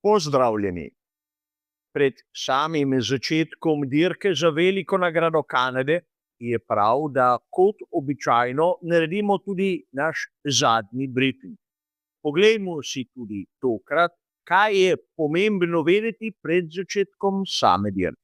Pozdravljeni. Pred samim začetkom dirke za veliko nagrado Kanade je prav, da kot običajno naredimo tudi naš zadnji brifing. Poglejmo si tudi tokrat, kaj je pomembno vedeti pred začetkom same dirke.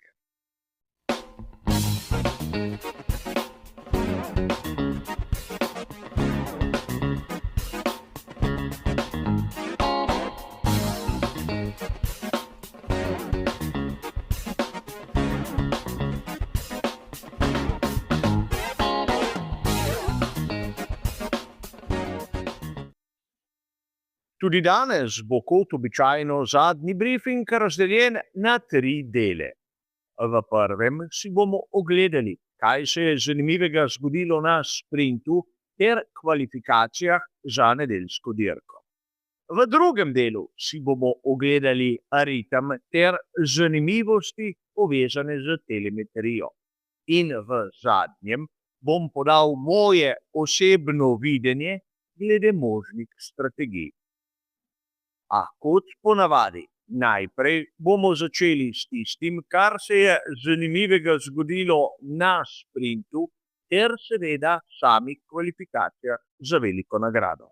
Tudi danes bo kot običajno zadnji brifing razdeljen na 3 dele. V prvem si bomo ogledali, kaj se je zanimivega zgodilo na sprintu ter kvalifikacijah za nedeljsko dirko. V drugem delu si bomo ogledali ritem ter zanimivosti povezane z telemetrijo. In v zadnjem bom podal moje osebno videnje glede možnih strategij. A kot ponavadi, najprej bomo začeli s tistim, kar se je zanimivega zgodilo na sprintu ter seveda samih kvalifikacijah za veliko nagrado.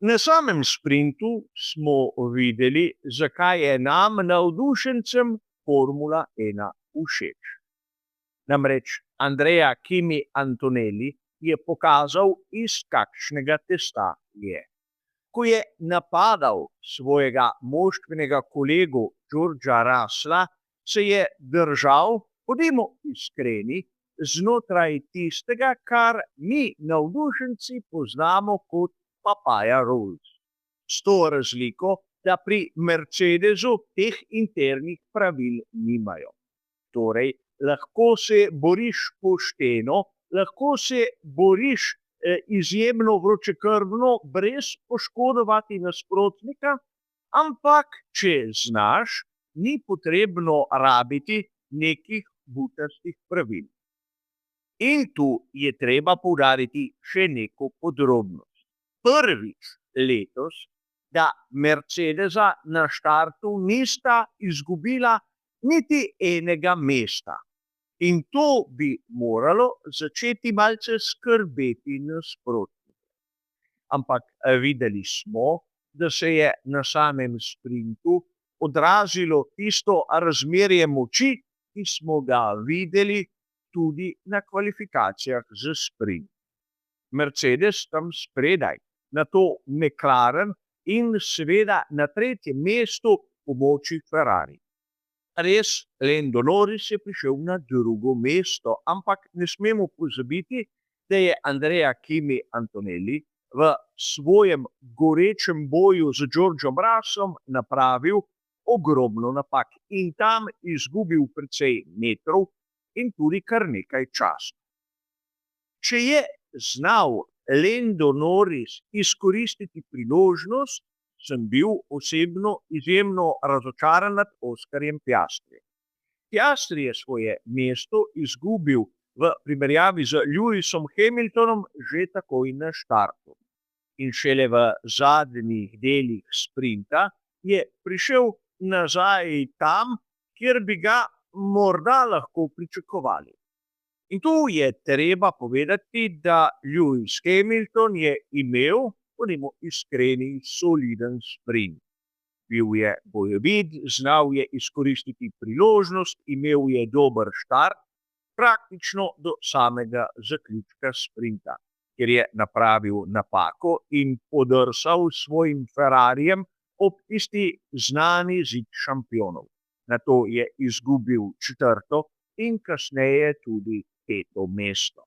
Na samem sprintu smo videli, zakaj je nam navdušencem Formula 1 všeč. Namreč Andrea Kimi Antonelli je pokazal, iz kakšnega testa je. Ko je napadal svojega moštvenega kolegu Georgea Russella, se je držal, bodimo iskreni, znotraj tistega, kar mi navdušenci poznamo kot Papaya rules. S to razliko, da pri Mercedesu teh internih pravil nimajo. Torej, lahko se boriš pošteno, lahko se boriš izjemno vročekrvno, brez poškodovati nasprotnika, ampak če znaš, ni potrebno rabiti nekih butastih pravil. In tu je treba poudariti še neko podrobnost. Prvič letos, da Mercedesa na štartu nista izgubila niti enega mesta. In to bi moralo začeti malce skrbeti nasprotnike. Ampak videli smo, da se je na samem sprintu odrazilo tisto razmerje moči, ki smo ga videli tudi na kvalifikacijah za sprint. Mercedes tam spredaj, nato McLaren in seveda na 3. mestu pomoči Ferrari. Res, Lando Norris je prišel na 2. mesto, ampak ne smemo pozabiti, da je Andrea Kimi Antonelli v svojem gorečem boju z Georgeom Russellom napravil ogromno napak in tam izgubil precej metrov in tudi kar nekaj časa. Če je znal Lando Norris izkoristiti priložnost, sem bil osebno izjemno razočaran nad Oskarjem Piastrijem. Piastri je svoje mesto izgubil v primerjavi z Lewisom Hamiltonom že takoj na štartu. In šele v zadnjih delih sprinta je prišel nazaj tam, kjer bi ga morda lahko pričakovali. In tu je treba povedati, da Lewis Hamilton je imel, bodimo iskreni, soliden sprint. Bil je bojevit, znal je izkoristiti priložnost, imel je dober štart, praktično do samega zaključka sprinta, kjer je napravil napako in podrsal svojim Ferrarijem ob tisti znani zid šampionov. Nato je izgubil 4. in kasneje tudi 5. mesto.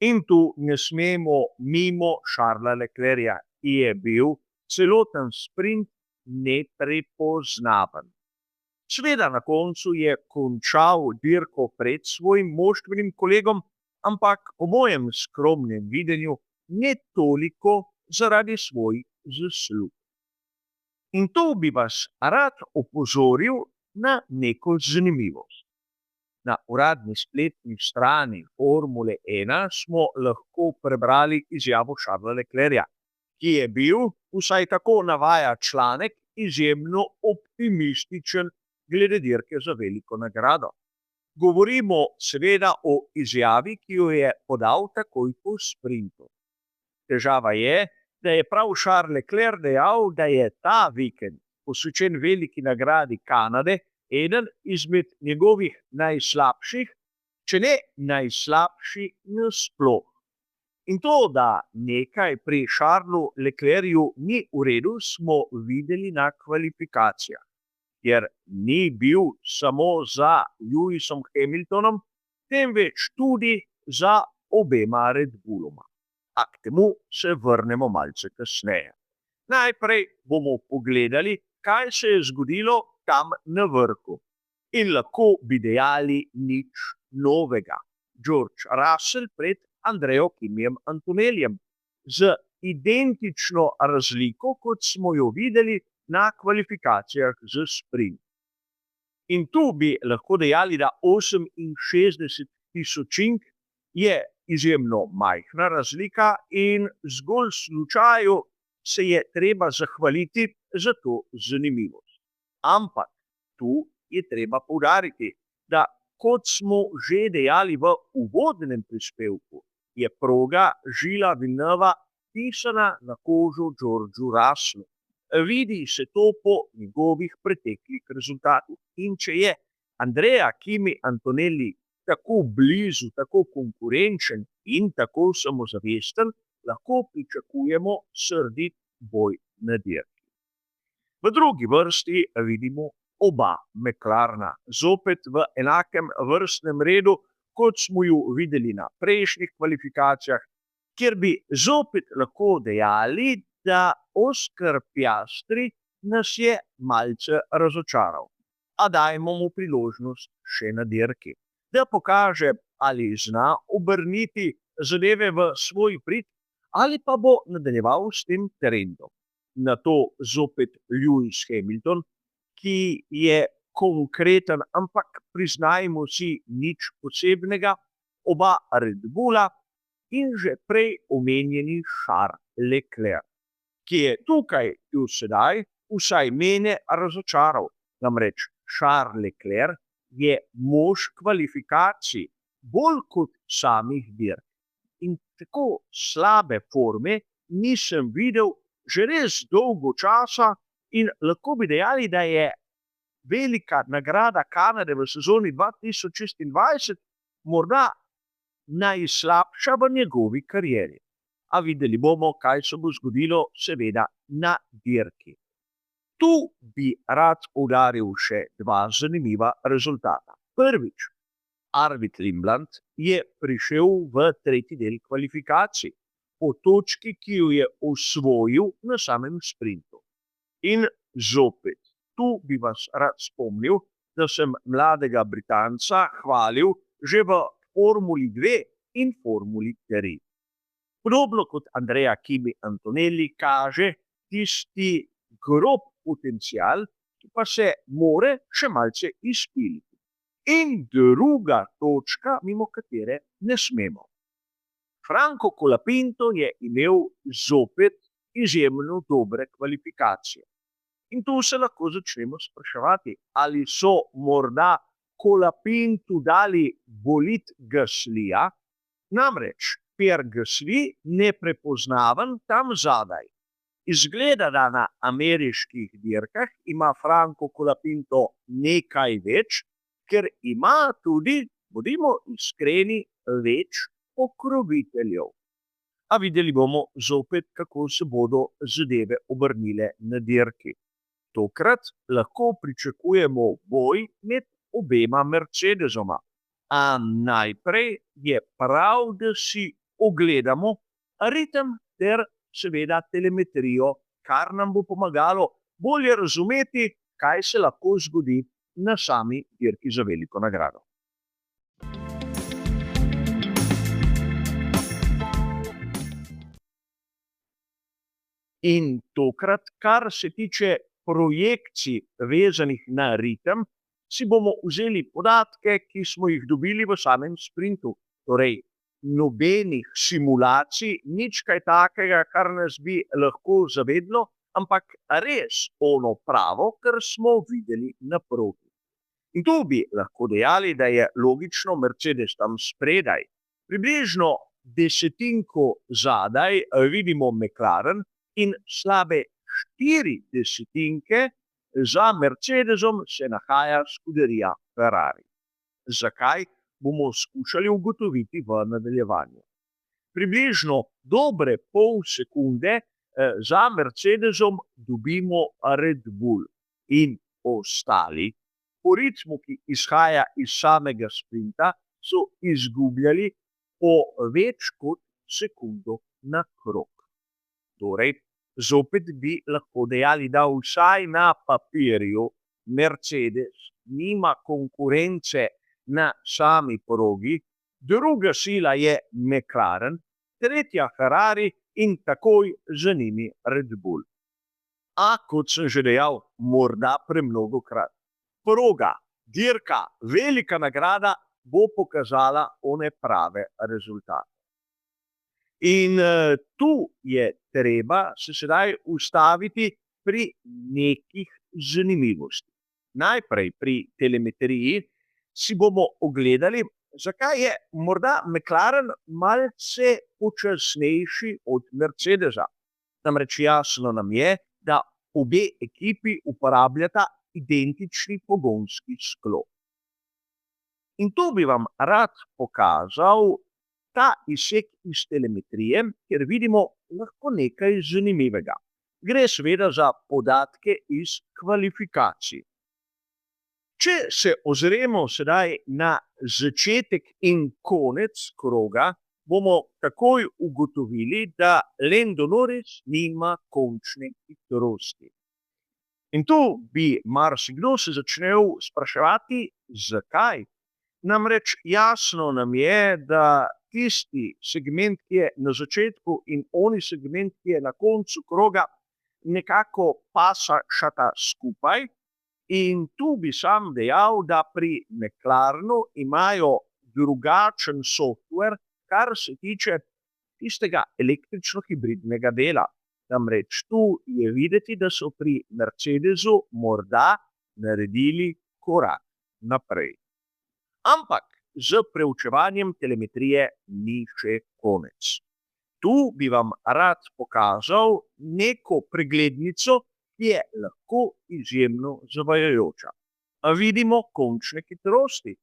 In tu ne smemo mimo Charlesa Leclerca, ki je bil celoten sprint neprepoznaven. Seveda na koncu je končal dirko pred svojim moštvenim kolegom, ampak po mojem skromnem videnju ne toliko zaradi svojih zaslug. In tu bi vas rad opozoril na neko zanimivost. Na uradni spletni strani Formule 1 smo lahko prebrali izjavo Charlesa Leclerca, ki je bil, vsaj tako navaja članek, izjemno optimističen glede dirke za veliko nagrado. Govorimo seveda o izjavi, ki jo je podal takoj po sprintu. Težava je, da je prav Charles Leclerc dejal, da je ta vikend posvečen veliki nagradi Kanade eden izmed njegovih najslabših, če ne najslabši nasploh. In to, da nekaj pri Charlesu Leclercu ni v redu, smo videli na kvalifikacijah, kjer ni bil samo za Lewisom Hamiltonom, temveč tudi za obema Red Bulloma. A k temu se vrnemo malce kasneje. Najprej bomo pogledali, kaj se je zgodilo tam na vrhu. In lahko bi dejali nič novega. George Russell pred Andrejo Kimijem Antonellijem z identično razliko, kot smo jo videli na kvalifikacijah za sprint. In tu bi lahko dejali, da 68 tisočink je izjemno majhna razlika in zgolj slučaju se je treba zahvaliti za to zanimivost. Ampak tu je treba poudariti, da kot smo že dejali v uvodnem prispevku, je proga Gilesa Villeneuva pisana na kožo Georgeu Russellu. Vidi se to po njegovih preteklih rezultatih. In če je Andrea Kimi Antonelli tako blizu, tako konkurenčen in tako samozavesten, lahko pričakujemo srdit boj na dirki. V drugi vrsti vidimo oba McLarena, zopet v enakem vrstnem redu, kot smo ju videli na prejšnjih kvalifikacijah, kjer bi zopet lahko dejali, da Oscar Piastri nas je malce razočaral. A dajmo mu priložnost še na dirki, da pokaže, ali zna obrniti zadeve v svoj prid, ali pa bo nadaljeval s tem trendom. Nato zopet Lewis Hamilton, ki je konkreten, ampak priznajmo si nič posebnega, oba Red Bulla in že prej omenjeni Charles Leclerc, ki je tukaj in sedaj vsaj mene razočaral. Namreč Charles Leclerc je mož kvalifikacij bolj kot samih dirk. In tako slabe forme nisem videl že res dolgo časa in lahko bi dejali, da je velika nagrada Kanade v sezoni 2026 morda najslabša v njegovi karieri. A videli bomo, kaj se bo zgodilo seveda na dirki. Tu bi rad poudaril še dva zanimiva rezultata. Prvič, Arvid Lindblad je prišel v tretji del kvalifikacij po točki, ki jo je osvojil na samem sprintu. In zopet, tu bi vas rad spomnil, da sem mladega Britanca hvalil že v Formuli 2 in Formuli 3. Podobno kot Andrea Kimi Antonelli kaže tisti grob potencial, ki pa se more še malce izpiliti. In druga točka, mimo katere ne smemo. Franco Colapinto je imel zopet izjemno dobre kvalifikacije. In tu se lahko začnemo spraševati, ali so morda Colapintu dali bolid Gaslija, namreč Pierre Gasly neprepoznaven tam zadaj. Izgleda, da na ameriških dirkah ima Franco Colapinto nekaj več, ker ima tudi, bodimo iskreni, več pokroviteljev. A videli bomo zopet, kako se bodo zadeve obrnile na dirki. Tokrat lahko pričakujemo boj med obema Mercedesoma. A najprej je prav, da si ogledamo ritem ter seveda telemetrijo, kar nam bo pomagalo bolje razumeti, kaj se lahko zgodi na sami dirki za veliko nagrado. In tokrat, kar se tiče projekcij vezanih na ritem, si bomo vzeli podatke, ki smo jih dobili v samem sprintu. Torej, nobenih simulacij, nič kaj takega, kar nas bi lahko zavedlo, ampak res ono pravo, kar smo videli na progi. In tu bi lahko dejali, da je logično Mercedes tam spredaj. Približno desetinko zadaj vidimo McLaren in slabe 4 desetinke za Mercedesom se nahaja scuderia Ferrari. Zakaj, bomo skušali ugotoviti v nadaljevanju. Približno dobre pol sekunde za Mercedesom dobimo Red Bull in ostali, po ritmu, ki izhaja iz samega sprinta, so izgubljali po več kot sekundo na krog. Torej, zopet bi lahko dejali, da vsaj na papirju Mercedes nima konkurence na sami progi, druga sila je McLaren, tretja Ferrari in takoj za njimi Red Bull. A kot sem že dejal, morda premnogokrat. Proga, dirka, velika nagrada bo pokazala one prave rezultate. In tu je treba se sedaj ustaviti pri nekih zanimivosti. Najprej pri telemetriji si bomo ogledali, zakaj je morda McLaren malce počasnejši od Mercedesa. Namreč jasno nam je, da obe ekipi uporabljata identični pogonski sklop. In tu bi vam rad pokazal ta izsek iz telemetrije, kjer vidimo lahko nekaj zanimivega. Gre seveda za podatke iz kvalifikacij. Če se ozremo sedaj na začetek in konec kroga, bomo takoj ugotovili, da Lando Norris nima končne hitrosti. In tu bi marsikdo se začel spraševati, zakaj. Namreč jasno nam je, da tisti segment, ki je na začetku in oni segment, ki je na koncu kroga, nekako pašata skupaj. In tu bi sam dejal, da pri McLarenu imajo drugačen software, kar se tiče tistega električno-hibridnega dela. Namreč tu je videti, da so pri Mercedesu morda naredili korak naprej. Ampak z preučevanjem telemetrije ni še konec. Tu bi vam rad pokazal neko preglednico, ki je lahko izjemno zavajajoča. Vidimo končne hitrosti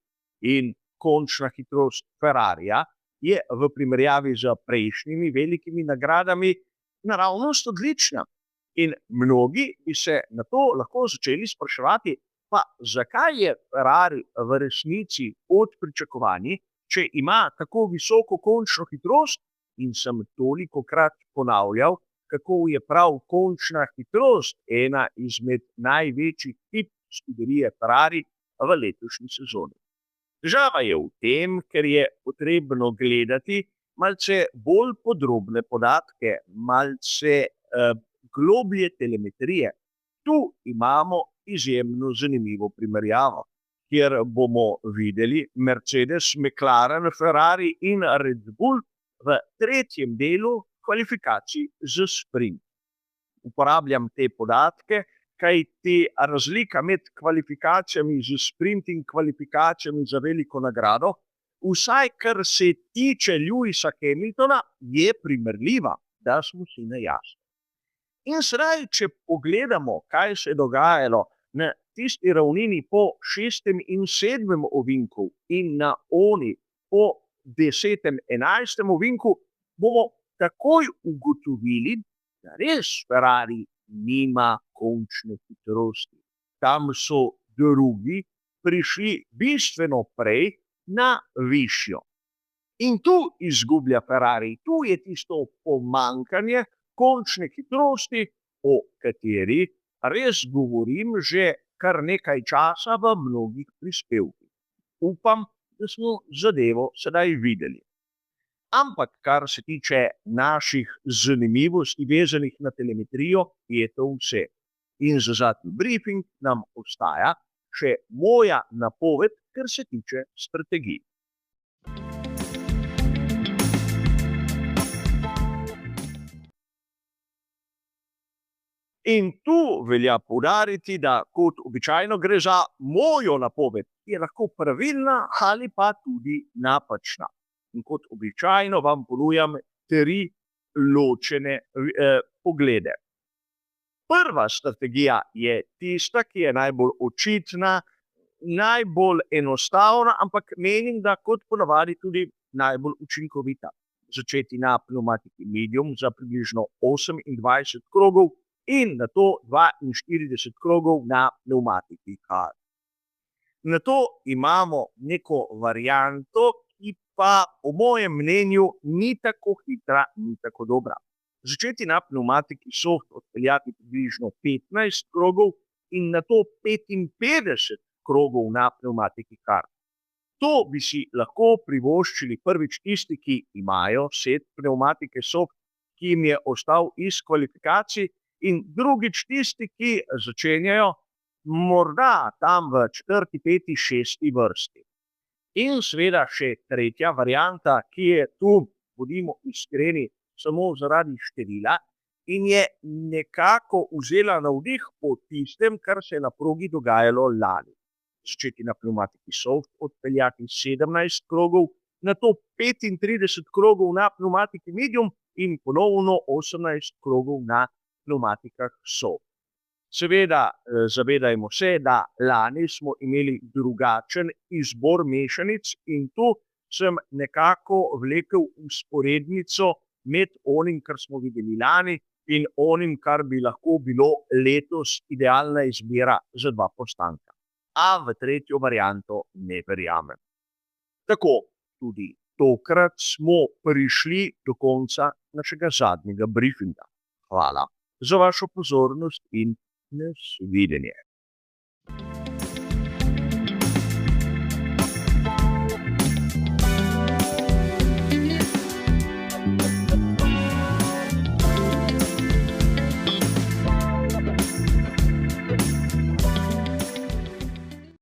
in končna hitrost Ferrarija je v primerjavi z prejšnjimi velikimi nagradami naravnost odlična. In mnogi bi se na to lahko začeli spraševati, pa zakaj je Ferrari v resnici pod pričakovanji, če ima tako visoko končno hitrost, in sem tolikokrat ponavljal, kako je prav končna hitrost ena izmed največjih hit scuderije Ferrari v letošnji sezoni. Težava je v tem, ker je potrebno gledati malce bolj podrobne podatke, malce globlje telemetrije. Tu imamo izjemno zanimivo primerjavo, kjer bomo videli Mercedes, McLaren, Ferrari in Red Bull v tretjem delu kvalifikacij za sprint. Uporabljam te podatke, kajti razlika med kvalifikacijami za sprint in kvalifikacijami za veliko nagrado, vsaj kar se tiče Lewisa Hamiltona, je primerljiva, da smo si na jasno. In sedaj, če pogledamo, kaj se je dogajalo na tisti ravnini po 6. in 7. ovinku in na oni po 10. 11. ovinku, bomo takoj ugotovili, da res Ferrari nima končne hitrosti. Tam so drugi prišli bistveno prej na višjo. In tu izgublja Ferrari, tu je tisto pomanjkanje končne hitrosti, o kateri res govorim že kar nekaj časa v mnogih prispevkih. Upam, da smo zadevo sedaj videli. Ampak, kar se tiče naših zanimivosti vezanih na telemetrijo, je to vse. In za zadnji briefing nam ostaja, še moja napoved, kar se tiče strategij. In tu velja poudariti, da kot običajno gre za mojo napoved, ki je lahko pravilna ali pa tudi napačna. In kot običajno vam ponujam 3 ločene poglede. Prva strategija je tista, ki je najbolj očitna, najbolj enostavna, ampak menim, da kot ponavadi tudi najbolj učinkovita. Začeti na pnevmatiki medium za približno 28 krogov in nato 42 krogov na pnevmatiki hard. Nato imamo neko varianto, ki pa po mojem mnenju ni tako hitra, ni tako dobra. Začeti na pnevmatiki soft, odpeljati približno 15 krogov in nato 55 krogov na pnevmatiki hard. To bi si lahko privoščili prvič tisti, ki imajo set pnevmatike soft, ki jim je ostal iz kvalifikacij, in drugič tisti, ki začenjajo morda tam v 4., 5., 6. vrsti. In seveda še tretja varianta, ki je tu, bodimo iskreni, samo zaradi števila in je nekako vzela navdih po tistem, kar se je na progi dogajalo lani. Začeti na pnevmatiki soft, odpeljati 17 krogov, nato 35 krogov na pnevmatiki medium in ponovno 18 krogov na pnevmatikah soft. Seveda zavedajmo se, da lani smo imeli drugačen izbor mešanic in tu sem nekako vlekel vzporednico med onim, kar smo videli lani, in onim, kar bi lahko bilo letos idealna izbira za 2 postanka. A v tretjo varianto ne verjamem. Tako, tudi tokrat smo prišli do konca našega zadnjega briefinga. Hvala za vašo pozornost in nasvidenje.